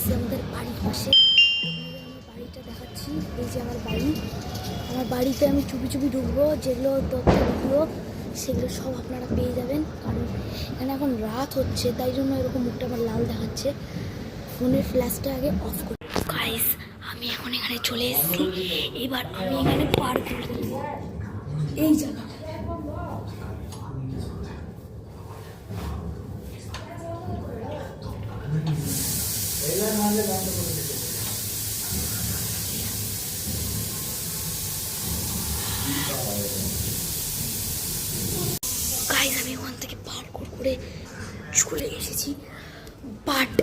এসেছি আমাদের বাড়ির পাশে। আমার বাড়িটা দেখাচ্ছি। এই যে আমার বাড়ি। আমার বাড়িতে আমি চুপি চুপি ঢুকবো, যেগুলো তথ্য ভিডিও সেগুলো সব আপনারা পেয়ে যাবেন। কারণ এখানে এখন রাত হচ্ছে, তাই জন্য এরকম মুখটা আমার লাল দেখাচ্ছে। ফোনের ফ্ল্যাশটা আগে অফ করি। গাইস, আমি এখন এখানে চলে এসেছি। এবার আমি এখানে পার করে দেবো এই জায়গা। গাইস, আমি ওখান থেকে পার্কর করে চলে এসেছি, বাট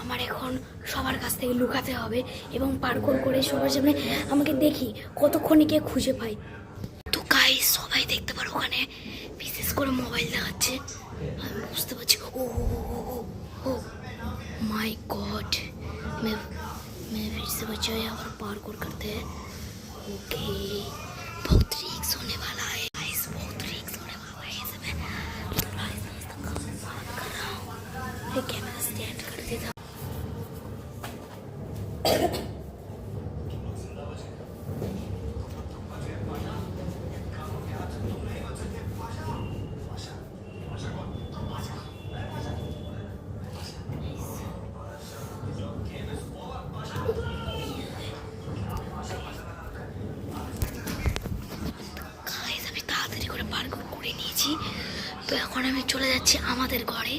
আমার এখন সবার কাছ থেকে লুকাতে হবে এবং পার্কর করে সবার সামনে আমাকে দেখি কতক্ষণে কে খুঁজে পাই। তো গাইস, সবাই দেখতে পারো ওখানে বিশেষ করে মোবাইল দেখাচ্ছে। আমি বুঝতে পারছি। ও ও माय गॉड, मैं फिर से बचा यहाँ पर पार्कोर करते हैं। ओके, बहुत रिस्क होने वाला है गाइस, बहुत रिस्क होने वाला है। ऐसे मैं बात कर रहा हूँ, ये कैमरा स्टैंड कर देता। পার্কর করে নিয়েছি, তো এখন আমি চলে যাচ্ছি আমাদের ঘরে।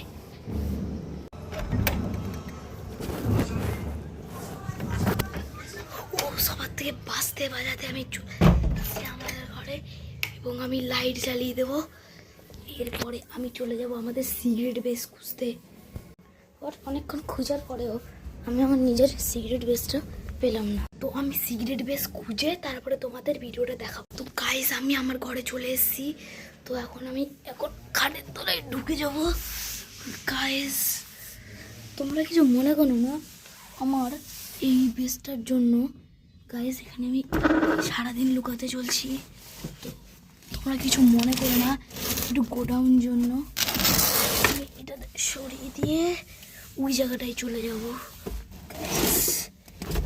ও সবার থেকে বাজতে বাজাতে আমি চলে যাচ্ছি আমাদের ঘরে এবং আমি লাইট জ্বালিয়ে দেবো। এরপরে আমি চলে যাব আমাদের সিগারেট বেস খুঁজতে। আর অনেকক্ষণ খোঁজার পরেও আমি আমার নিজের সিগারেট বেসটা পেলাম না। তো আমি সিগারেট বেস খুঁজে তারপরে তোমাদের ভিডিওটা দেখাবো। তো গাইস, আমি আমার ঘরে চলে এসেছি। তো এখন আমি খাটের তলায় ঢুকে যাব। গাইস, তোমরা কিছু মনে করো না আমার এই বেসটার জন্য। গাইস, এখানে আমি সারাদিন লুকাতে চলছি, তো তোমরা কিছু মনে করো না। একটু গোডাউন জন্য আমি এটা সরিয়ে দিয়ে ওই জায়গাটায় চলে যাব।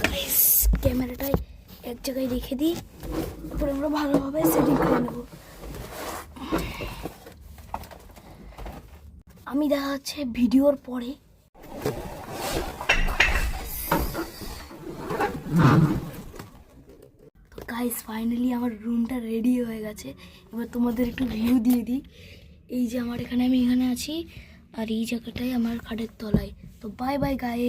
গাইস, ক্যামেরাটাই এক জায়গায় রেখে দিই, তারপরে আমরা ভালোভাবে সেটিং করে নেব। আমি দেখা হচ্ছে ভিডিওর পরে। তো গাইস, ফাইনালি আমার রুমটা রেডি হয়ে গেছে। এবার তোমাদের একটু ভিউ দিয়ে দিই। এই যে আমি এখানে আছি, আর এই জায়গাটাই আমার খাটের তলায়। তো বাই বাই গাইস।